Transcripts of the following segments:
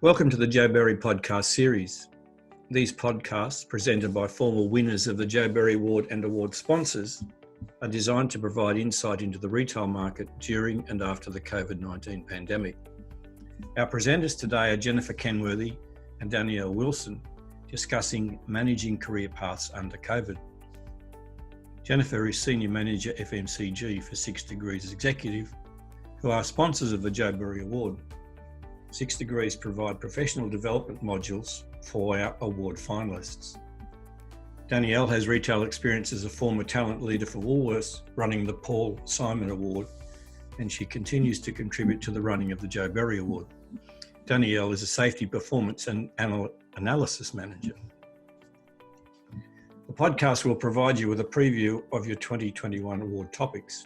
Welcome to the Joe Berry podcast series. These podcasts, presented by former winners of the Joe Berry Award and award sponsors, are designed to provide insight into the retail market during and after the COVID-19 pandemic. Our presenters today are Jennifer Kenworthy and Danielle Wilson, discussing managing career paths under COVID. Jennifer is Senior Manager FMCG for 6 Degrees Executive, who are sponsors of the Joe Berry Award. 6 Degrees provide professional development modules for our award finalists. Danielle has retail experience as a former talent leader for Woolworths, running the Paul Simon Award, and she continues to contribute to the running of the Joe Berry Award. Danielle is a safety performance and analysis manager. The podcast will provide you with a preview of your 2021 award topics.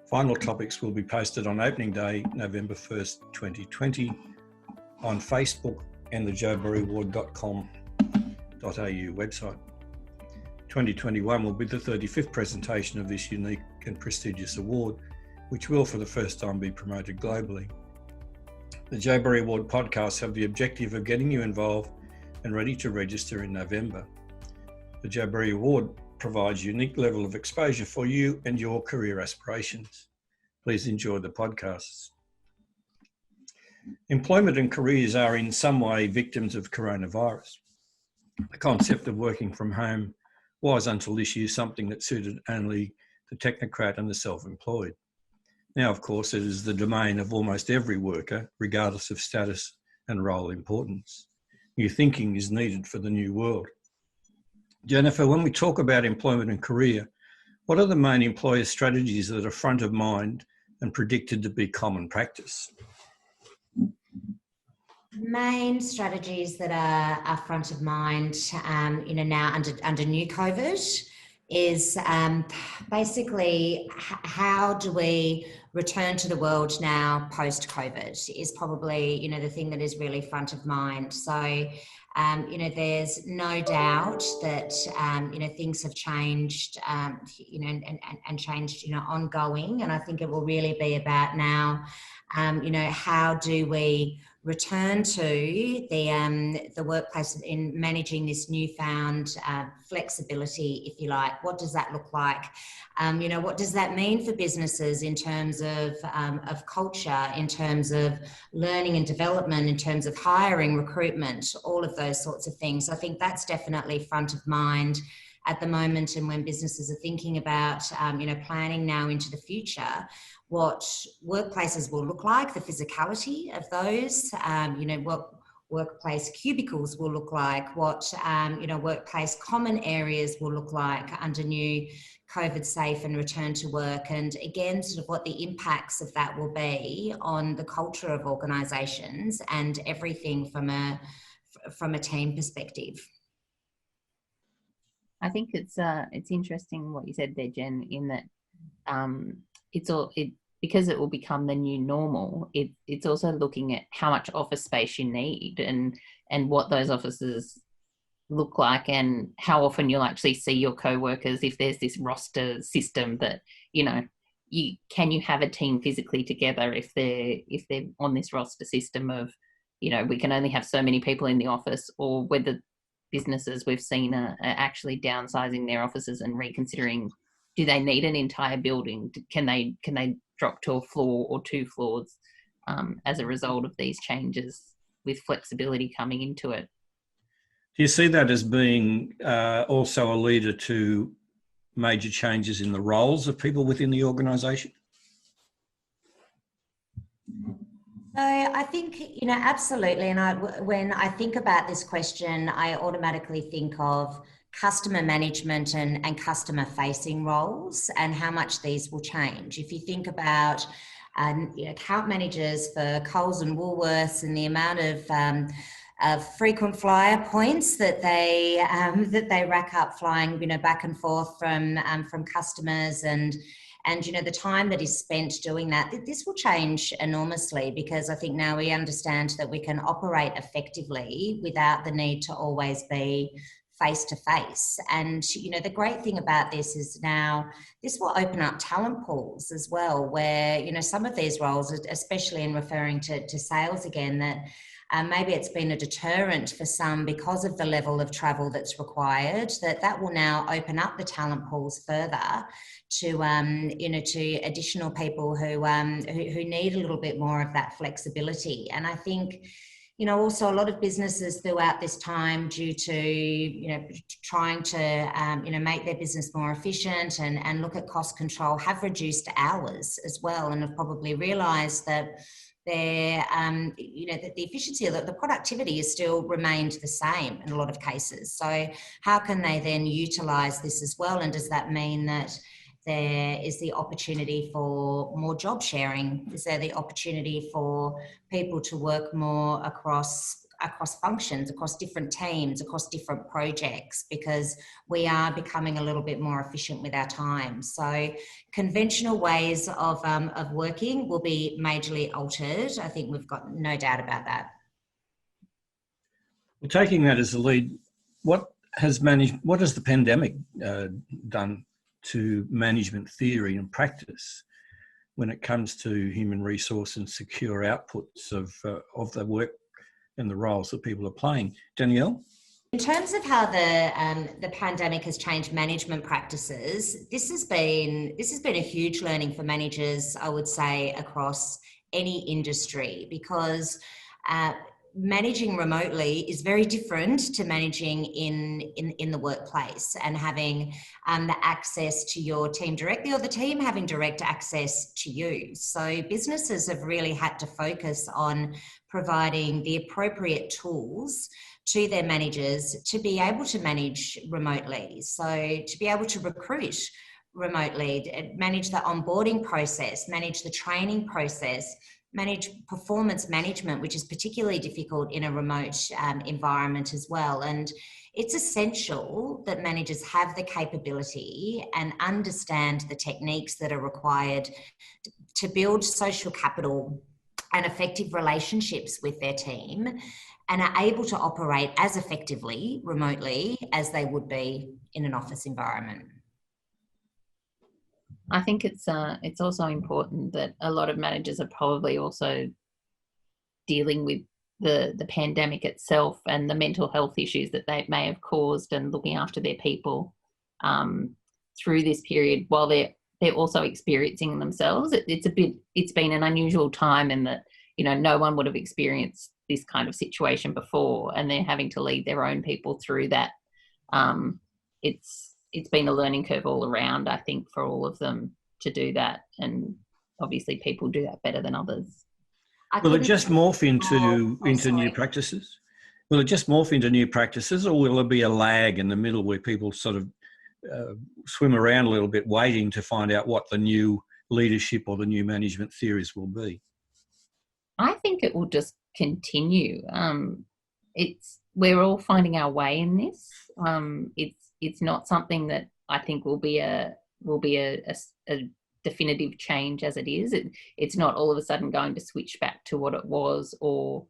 Final topics will be posted on opening day, November 1st, 2020, on Facebook and the joeberryaward.com.au website. 2021 will be the 35th presentation of this unique and prestigious award, which will for the first time be promoted globally. The Joe Berry Award podcasts have the objective of getting you involved and ready to register in November. The Joe Berry Award provides a unique level of exposure for you and your career aspirations. Please enjoy the podcasts. Employment and careers are in some way victims of coronavirus. The concept of working from home was, until this year, something that suited only the technocrat and the self-employed. Now, of course, it is the domain of almost every worker, regardless of status and role importance. New thinking is needed for the new world. Jennifer, when we talk about employment and career, what are the main employer strategies that are front of mind and predicted to be common practice? Main strategies that are front of mind, now under new COVID is basically how do we return to the world now post-COVID is probably, the thing that is really front of mind. So, there's no doubt that, things have changed, and changed, ongoing. And I think it will really be about now, how do we return to the workplace in managing this newfound flexibility, if you like. What does that look like? What does that mean for businesses in terms of culture, in terms of learning and development, in terms of hiring, recruitment, all of those sorts of things. I think that's definitely front of mind at the moment, and when businesses are thinking about, planning now into the future, what workplaces will look like, the physicality of those, what workplace cubicles will look like, what, workplace common areas will look like under new COVID safe and return to work. And again, sort of what the impacts of that will be on the culture of organisations and everything from a team perspective. I think it's interesting what you said there, Jen, in that because it will become the new normal. It's also looking at how much office space you need and what those offices look like and how often you'll actually see your co-workers. If there's this roster system that you have a team physically together if they're on this roster system of we can only have so many people in the office, or whether businesses we've seen are actually downsizing their offices and reconsidering, do they need an entire building? Can they drop to a floor or 2 floors as a result of these changes with flexibility coming into it? Do you see that as being also a leader to major changes in the roles of people within the organisation? So I think, absolutely. And when I think about this question, I automatically think of customer management and customer facing roles and how much these will change. If you think about account managers for Coles and Woolworths and the amount of frequent flyer points that they rack up flying, back and forth from customers and the time that is spent doing that, this will change enormously, because I think now we understand that we can operate effectively without the need to always be face to face. And, the great thing about this is now this will open up talent pools as well, where, some of these roles, especially in referring to sales again, that maybe it's been a deterrent for some because of the level of travel that's required, that will now open up the talent pools further to to additional people who need a little bit more of that flexibility. And I think, also a lot of businesses throughout this time, due to, trying to, make their business more efficient and look at cost control, have reduced hours as well, and have probably realised that their, that the efficiency of the productivity has still remained the same in a lot of cases. So how can they then utilise this as well? And does that mean that there is the opportunity for more job sharing? Is there the opportunity for people to work more across functions, across different teams, across different projects, because we are becoming a little bit more efficient with our time? So conventional ways of working will be majorly altered. I think we've got no doubt about that. Well, taking that as a lead, what has the pandemic done to management theory and practice when it comes to human resource and secure outputs of the work and the roles that people are playing? Danielle? In terms of how the pandemic has changed management practices, this has been a huge learning for managers, I would say, across any industry, because managing remotely is very different to managing in the workplace and having the access to your team directly, or the team having direct access to you. So businesses have really had to focus on providing the appropriate tools to their managers to be able to manage remotely. So to be able to recruit remotely, manage the onboarding process, manage the training process, manage performance management, which is particularly difficult in a remote environment as well. And it's essential that managers have the capability and understand the techniques that are required to build social capital and effective relationships with their team, and are able to operate as effectively remotely as they would be in an office environment. I think it's also important that a lot of managers are probably also dealing with the pandemic itself and the mental health issues that they may have caused, and looking after their people through this period while they're also experiencing themselves. It's been an unusual time in that, no one would have experienced this kind of situation before, and they're having to lead their own people through that. It's been a learning curve all around, I think, for all of them to do that. And obviously people do that better than others. Will it just morph into new practices? Will it just morph into new practices, or will there be a lag in the middle where people sort of swim around a little bit waiting to find out what the new leadership or the new management theories will be? I think it will just continue. We're all finding our way in this. It's not something that I think will be a definitive change as it is. It's not all of a sudden going to switch back to what it was, or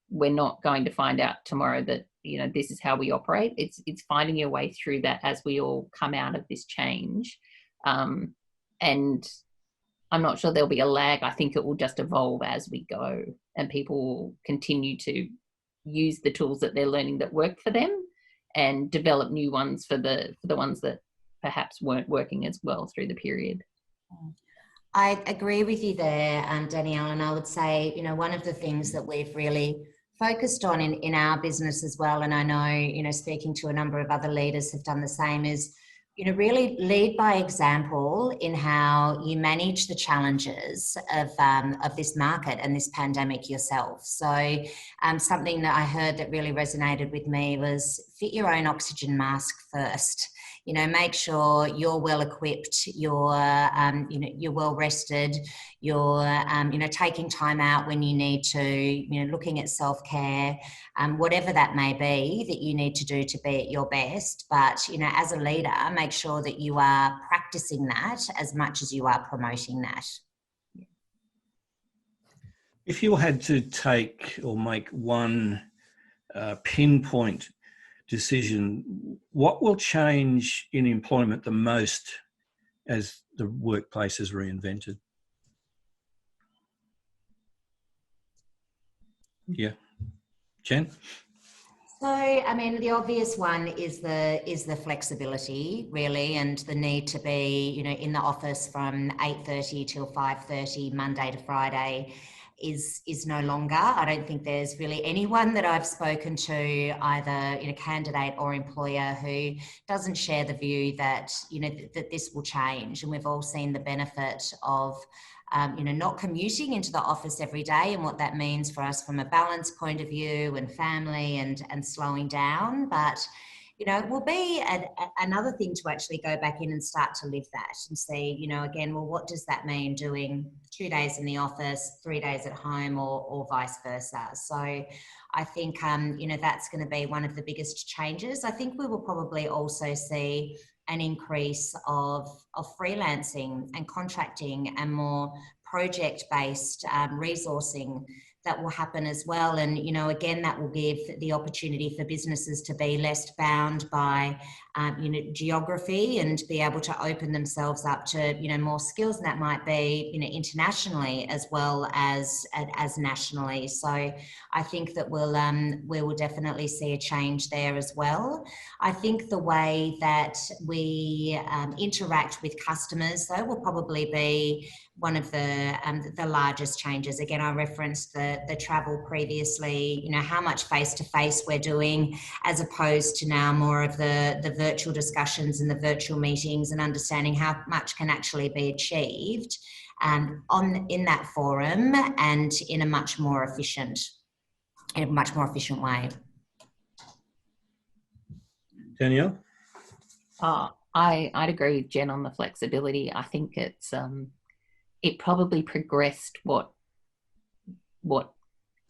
we're not going to find out tomorrow that this is how we operate. It's finding your way through that as we all come out of this change, and I'm not sure there'll be a lag. I think it will just evolve as we go, and people will continue to use the tools that they're learning that work for them, and develop new ones for the ones that perhaps weren't working as well through the period. I agree with you there, Danielle, and I would say, one of the things that we've really focused on in our business as well, and I know, speaking to a number of other leaders have done the same, is, really lead by example in how you manage the challenges of this market and this pandemic yourself. So something that I heard that really resonated with me was fit your own oxygen mask first. Make sure you're well equipped, you're well rested, you're, taking time out when you need to, looking at self-care, whatever that may be that you need to do to be at your best. But, as a leader, make sure that you are practicing that as much as you are promoting that. If you had to take or make one pinpoint decision, what will change in employment the most as the workplace is reinvented? Yeah. Jen? So, I mean, the obvious one is the flexibility, really, and the need to be, in the office from 8:30 till 5:30, Monday to Friday, is no longer. I don't think there's really anyone that I've spoken to, either candidate or employer, who doesn't share the view that that this will change, and we've all seen the benefit of not commuting into the office every day, and what that means for us from a balance point of view and family and slowing down. But it will be another thing to actually go back in and start to live that and see, again, well, what does that mean doing 2 days in the office, 3 days at home, or vice versa? So I think, that's going to be one of the biggest changes. I think we will probably also see an increase of freelancing and contracting and more project-based resourcing that will happen as well. And, again, that will give the opportunity for businesses to be less bound by, geography, and be able to open themselves up to, more skills. And that might be, internationally as well as nationally. So I think that we will definitely see a change there as well. I think the way that we interact with customers, though, will probably be one of the largest changes. Again, I referenced the travel previously, how much face-to-face we're doing, as opposed to now more of the virtual discussions and the virtual meetings, and understanding how much can actually be achieved in that forum, and in a much more efficient way. Danielle? I'd agree with Jen on the flexibility. I think it probably progressed what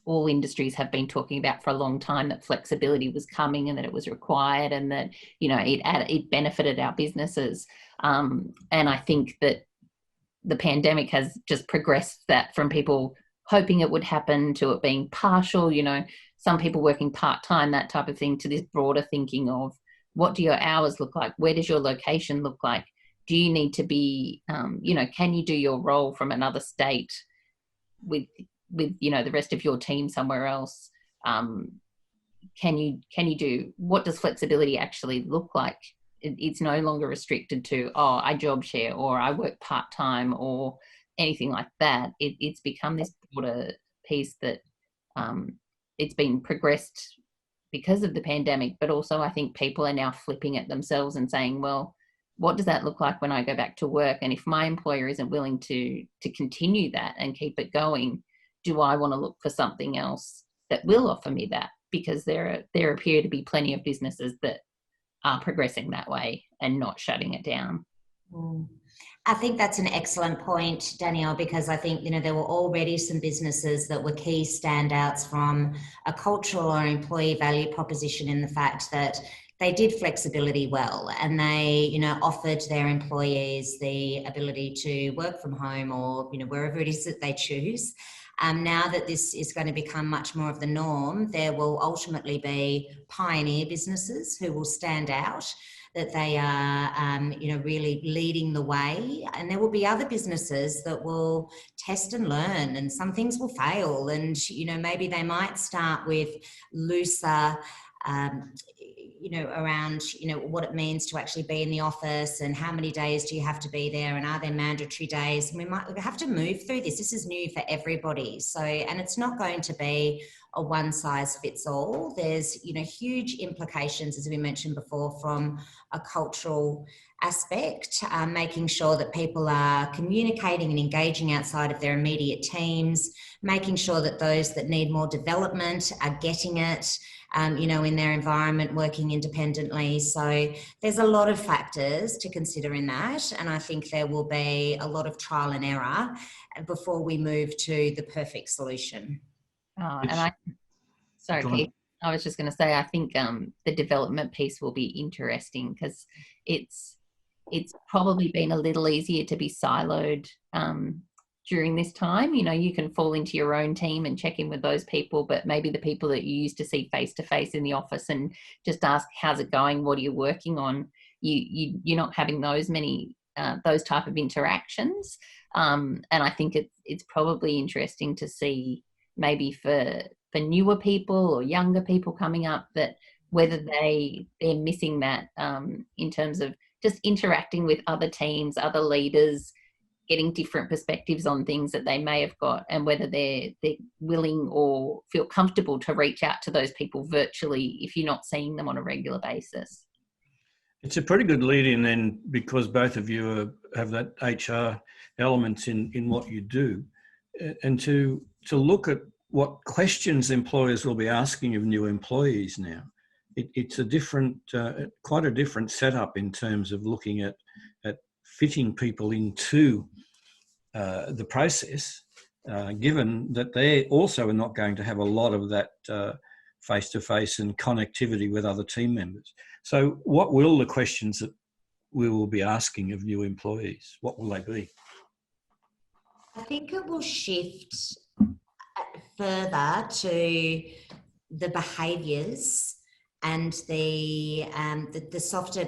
all industries have been talking about for a long time, that flexibility was coming and that it was required, and that it benefited our businesses. And I think that the pandemic has just progressed that, from people hoping it would happen to it being partial, some people working part-time, that type of thing, to this broader thinking of, what do your hours look like? Where does your location look like? Do you need to be, can you do your role from another state with the rest of your team somewhere else? Can you do, what does flexibility actually look like? It's no longer restricted to, I job share, or I work part-time, or anything like that. It's become this broader piece that it's been progressed because of the pandemic, but also I think people are now flipping it themselves and saying, well, what does that look like when I go back to work? And if my employer isn't willing to continue that and keep it going, do I want to look for something else that will offer me that? Because there appear to be plenty of businesses that are progressing that way and not shutting it down. I think that's an excellent point, Danielle, because I think, there were already some businesses that were key standouts from a cultural or employee value proposition, in the fact that they did flexibility well, and they, offered their employees the ability to work from home, or, wherever it is that they choose. Now that this is going to become much more of the norm, there will ultimately be pioneer businesses who will stand out, that they are, really leading the way. And there will be other businesses that will test and learn, and some things will fail. And, maybe they might start with looser, around, what it means to actually be in the office, and how many days do you have to be there, and are there mandatory days? And we have to move through this. This is new for everybody. So, and it's not going to be a one size fits all. There's, huge implications, as we mentioned before, from a cultural aspect, making sure that people are communicating and engaging outside of their immediate teams, making sure that those that need more development are getting it, in their environment, working independently. So there's a lot of factors to consider in that. And I think there will be a lot of trial and error before we move to the perfect solution. Sorry, Keith, I was just going to say, I think the development piece will be interesting, because it's probably been a little easier to be siloed during this time. You can fall into your own team and check in with those people, but maybe the people that you used to see face to face in the office and just ask, how's it going? What are you working on? You're not having those type of interactions. And I think it's probably interesting to see maybe for newer people or younger people coming up, that whether they're missing that in terms of just interacting with other teams, other leaders, getting different perspectives on things that they may have got, and whether they're willing or feel comfortable to reach out to those people virtually if you're not seeing them on a regular basis. It's a pretty good lead in then, because both of you have that HR element in what you do, and to look at what questions employers will be asking of new employees now. It's a different, quite a different setup in terms of looking at fitting people into the process, given that they also are not going to have a lot of that face-to-face and connectivity with other team members. So what will the questions that we will be asking of new employees, what will they be? I think it will shift further to the behaviours and the softer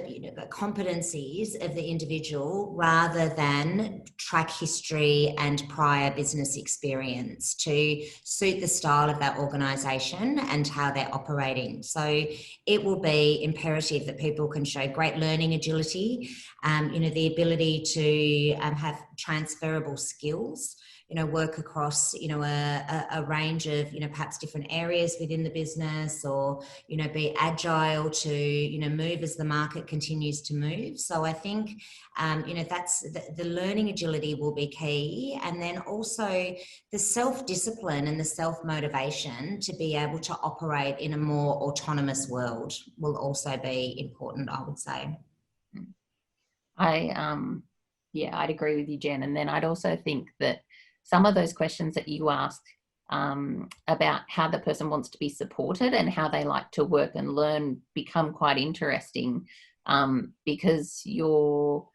competencies of the individual, rather than track history and prior business experience, to suit the style of that organisation and how they're operating. So it will be imperative that people can show great learning agility, the ability to have transferable skills, work across, a range of, perhaps different areas within the business, or, be agile to, move as the market continues to move. So I think, that's the learning agility will be key. And then also the self-discipline and the self-motivation to be able to operate in a more autonomous world will also be important, I would say. I'd agree with you, Jen. And then I'd also think that some of those questions that you ask about how the person wants to be supported and how they like to work and learn become quite interesting, because you're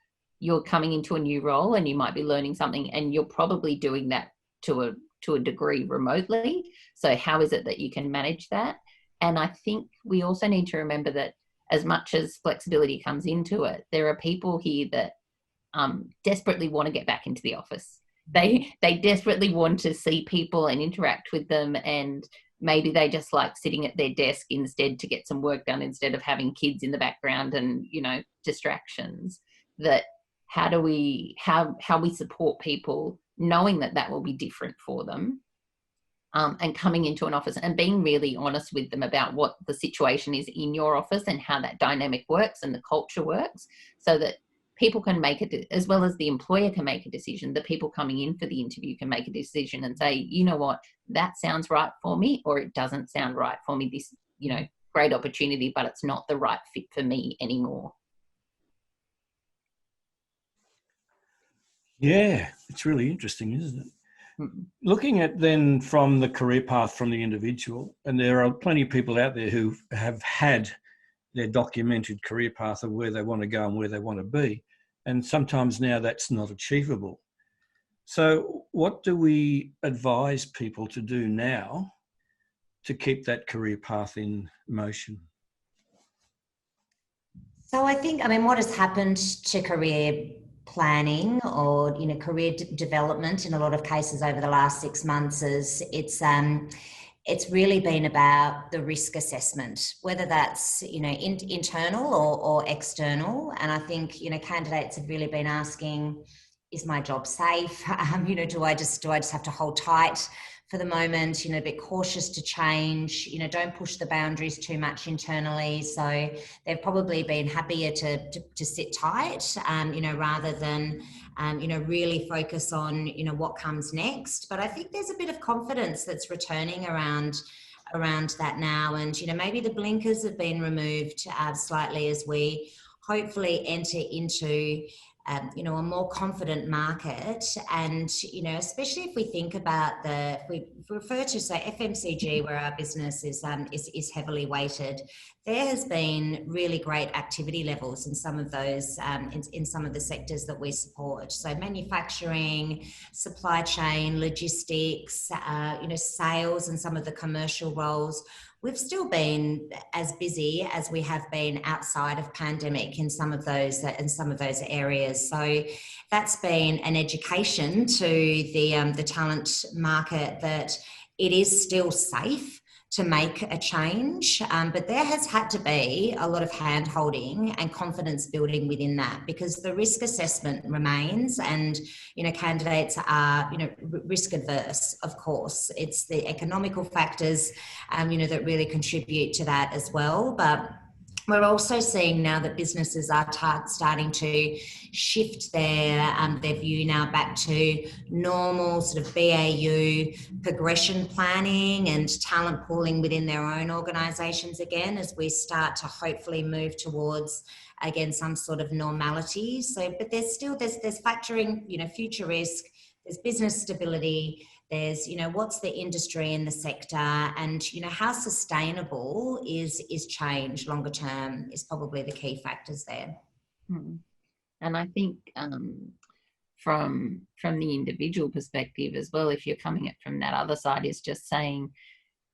coming into a new role and you might be learning something, and you're probably doing that to a degree remotely. So how is it that you can manage that? And I think we also need to remember that as much as flexibility comes into it, there are people here that desperately want to get back into the office. They desperately want to see people and interact with them, and maybe they just like sitting at their desk instead to get some work done, instead of having kids in the background and distractions. That how we support people knowing that will be different for them, and coming into an office and being really honest with them about what the situation is in your office and how that dynamic works and the culture works, so that people can make it, as well as the employer can make a decision, the people coming in for the interview can make a decision and say, you know what, that sounds right for me, or it doesn't sound right for me. This, great opportunity, but it's not the right fit for me anymore. Yeah, it's really interesting, isn't it? Mm-hmm. Looking at then from the career path from the individual, and there are plenty of people out there who have had their documented career path of where they want to go and where they want to be. And sometimes now that's not achievable. So what do we advise people to do now to keep that career path in motion? So I think, what has happened to career planning or, career development in a lot of cases over the last 6 months is it's really been about the risk assessment, whether that's, internal or external. And I think, candidates have really been asking, is my job safe? Do I just have to hold tight for the moment, be cautious to change, don't push the boundaries too much internally. So they've probably been happier to sit tight, rather than, really focus on, what comes next. But I think there's a bit of confidence that's returning around that now. And, maybe the blinkers have been removed slightly as we hopefully enter into a more confident market. And, especially if we think about if we refer to, say, FMCG, where our business is heavily weighted, there has been really great activity levels in some of those, in some of the sectors that we support. So manufacturing, supply chain, logistics, sales, and some of the commercial roles. We've still been as busy as we have been outside of pandemic in some of those areas. So that's been an education to the talent market that it is still safe to make a change, but there has had to be a lot of hand-holding and confidence building within that, because the risk assessment remains, and candidates are risk adverse. Of course, it's the economical factors that really contribute to that as well. But we're also seeing now that businesses are starting to shift their view now back to normal sort of BAU progression planning and talent pooling within their own organisations again, as we start to hopefully move towards again some sort of normality. So, but there's factoring future risk. There's business stability. There's, what's the industry and the sector, and, how sustainable is change longer term is probably the key factors there. And I think from the individual perspective as well, if you're coming at from that other side, is just saying,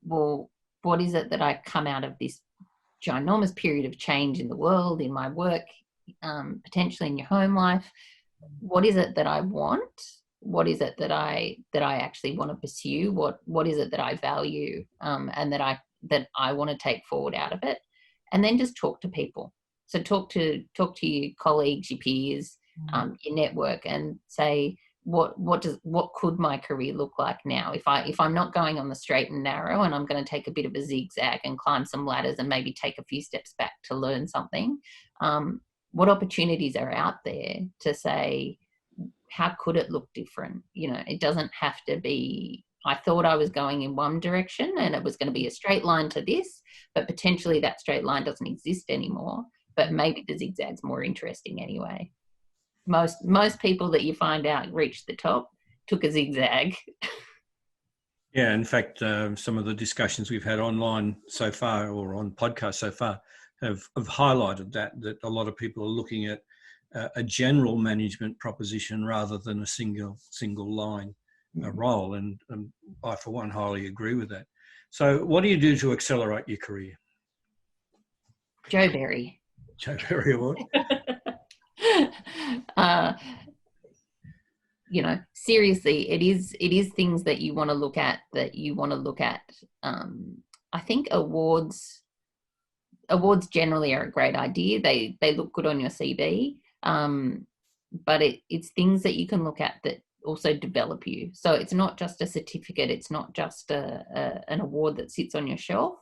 well, what is it that I come out of this ginormous period of change in the world, in my work, potentially in your home life? What is it that I want? What is it that I actually want to pursue? What is it that I value, and that I want to take forward out of it? And then just talk to people. So talk to your colleagues, your peers, your network, and say, what could my career look like now if I'm not going on the straight and narrow, and I'm going to take a bit of a zigzag and climb some ladders and maybe take a few steps back to learn something. What opportunities are out there to say, how could it look different? It doesn't have to be, I thought I was going in one direction and it was going to be a straight line to this, but potentially that straight line doesn't exist anymore, but maybe the zigzag's more interesting anyway. Most people that you find out reach the top took a zigzag. Yeah, in fact, some of the discussions we've had online so far, or on podcasts so far, have highlighted that a lot of people are looking at a general management proposition rather than a single line role, and I, for one, highly agree with that. So, what do you do to accelerate your career? Joe Berry Award. Seriously, it is things that you want to look at. I think awards generally are a great idea. They look good on your CV. But it's things that you can look at that also develop you. So it's not just a certificate. It's not just an award that sits on your shelf.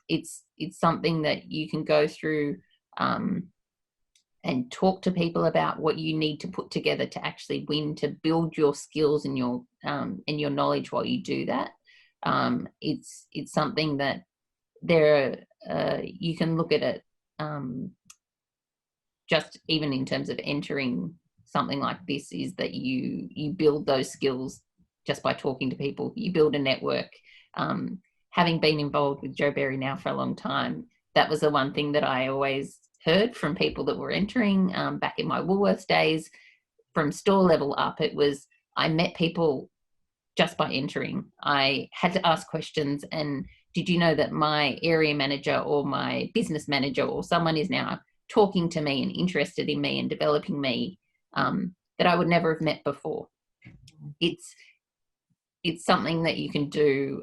It's something that you can go through and talk to people about what you need to put together to actually win, to build your skills and your knowledge while you do that. It's something that you can look at it. Just even in terms of entering something like this, is that you build those skills just by talking to people. You build a network. Having been involved with Joe Berry now for a long time, that was the one thing that I always heard from people that were entering back in my Woolworths days, from store level up. It was, I met people just by entering. I had to ask questions, and did you know that my area manager or my business manager or someone is now talking to me and interested in me and developing me, that I would never have met before. It's something that you can do,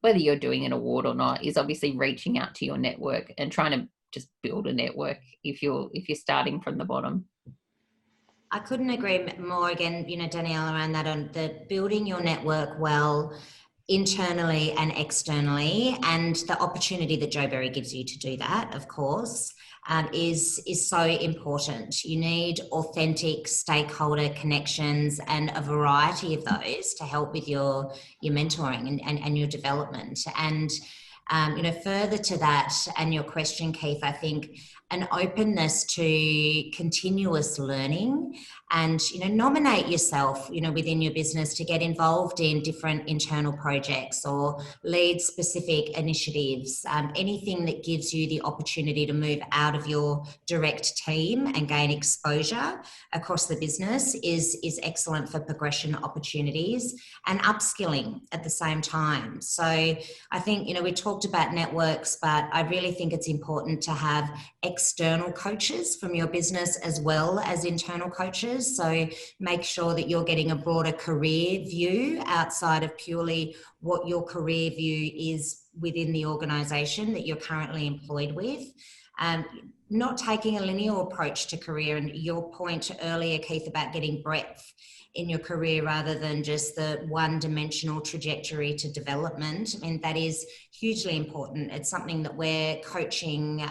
whether you're doing an award or not, is obviously reaching out to your network and trying to just build a network if you're starting from the bottom. I couldn't agree more. Again, Danielle, around that, on the building your network well, internally and externally, and the opportunity that Joe Berry gives you to do that, of course, is so important. You need authentic stakeholder connections and a variety of those to help with your mentoring and your development. And further to that, and your question, Keith, I think an openness to continuous learning, and nominate yourself within your business to get involved in different internal projects or lead specific initiatives. Anything that gives you the opportunity to move out of your direct team and gain exposure across the business is excellent for progression opportunities, and upskilling at the same time. So I think we talked about networks, but I really think it's important to have external coaches from your business as well as internal coaches. So make sure that you're getting a broader career view outside of purely what your career view is within the organisation that you're currently employed with. Not taking a linear approach to career, and your point earlier, Keith, about getting breadth in your career rather than just the one-dimensional trajectory to development. I mean, that is hugely important. It's something that we're coaching,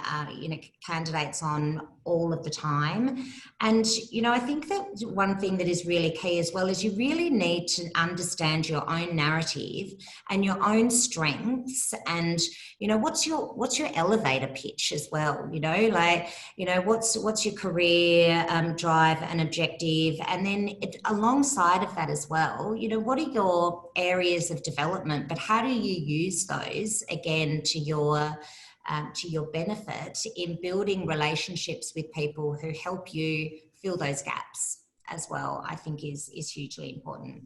candidates on all of the time. And, I think that one thing that is really key as well is you really need to understand your own narrative and your own strengths and, what's your elevator pitch as well, what's your career drive and objective, and then alongside of that as well, what are your areas of development, but how do you use those again to your benefit in building relationships with people who help you fill those gaps as well, I think is hugely important.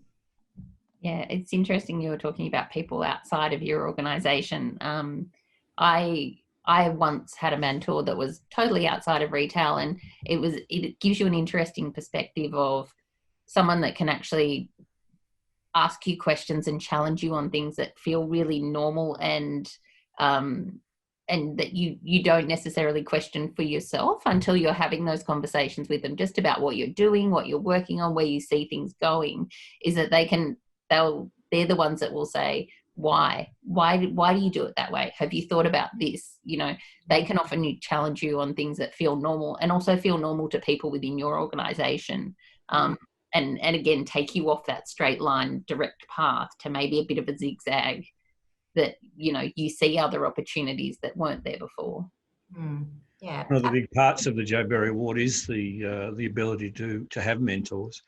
Yeah, it's interesting you were talking about people outside of your organisation. I once had a mentor that was totally outside of retail, and it gives you an interesting perspective of someone that can actually ask you questions and challenge you on things that feel really normal and that you don't necessarily question for yourself until you're having those conversations with them just about what you're doing, what you're working on, where you see things going, is that they're the ones that will say, why do you do it that way? Have you thought about this? They can often challenge you on things that feel normal and also feel normal to people within your organization. And again, take you off that straight line, direct path to maybe a bit of a zigzag that, you see other opportunities that weren't there before. Yeah. One of the big parts of the Joe Berry Award is the ability to have mentors.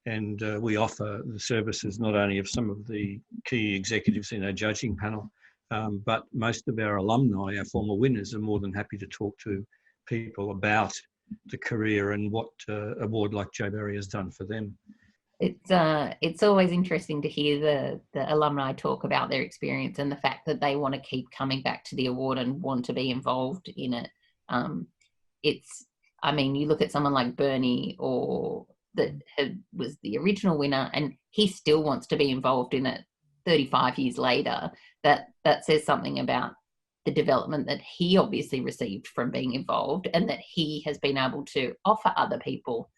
And we offer the services not only of some of the key executives in our judging panel, but most of our alumni, our former winners, are more than happy to talk to people about the career and what award like Joe Berry has done for them. It's always interesting to hear the alumni talk about their experience and the fact that they want to keep coming back to the award and want to be involved in it. You look at someone like Bernie that was the original winner, and he still wants to be involved in it 35 years later. That says something about the development that he obviously received from being involved and that he has been able to offer other people.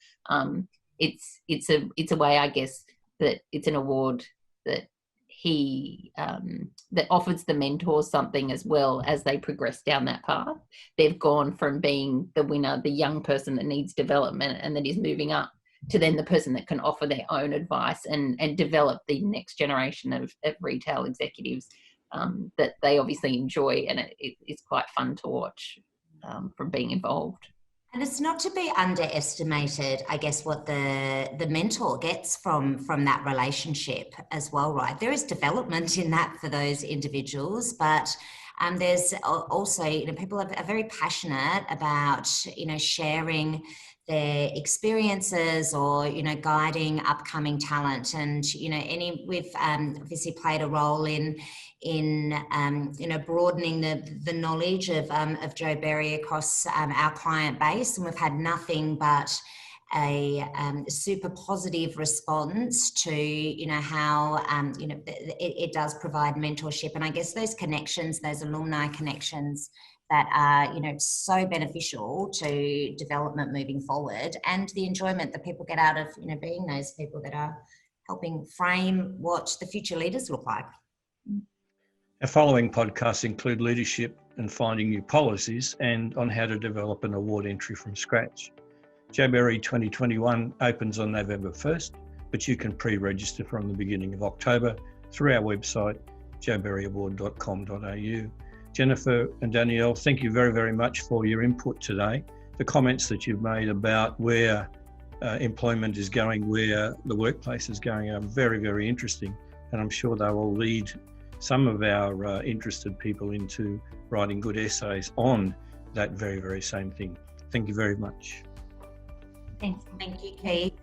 It's a way, I guess, that it's an award that he that offers the mentors something as well as they progress down that path. They've gone from being the winner, the young person that needs development and that is moving up, to then the person that can offer their own advice and develop the next generation of retail executives that they obviously enjoy, and it's quite fun to watch from being involved. And it's not to be underestimated, I guess, what the mentor gets from that relationship as well, right? There is development in that for those individuals, but there's also, people are very passionate about, sharing their experiences or, guiding upcoming talent. And, we've obviously played a role in broadening the knowledge of Joe Berry across our client base. And we've had nothing but a super positive response to, how, it does provide mentorship. And I guess those connections, those alumni connections that are, so beneficial to development moving forward, and the enjoyment that people get out of, being those people that are helping frame what the future leaders look like. Our following podcasts include leadership and finding new policies and on how to develop an award entry from scratch. Joe Berry 2021 opens on November 1st, but you can pre-register from the beginning of October through our website, joeberryaward.com.au. Jennifer and Danielle, thank you very, very much for your input today. The comments that you've made about where employment is going, where the workplace is going are very, very interesting. And I'm sure they will lead some of our interested people into writing good essays on that very, very same thing. Thank you very much. Thanks. Thank you, Keith.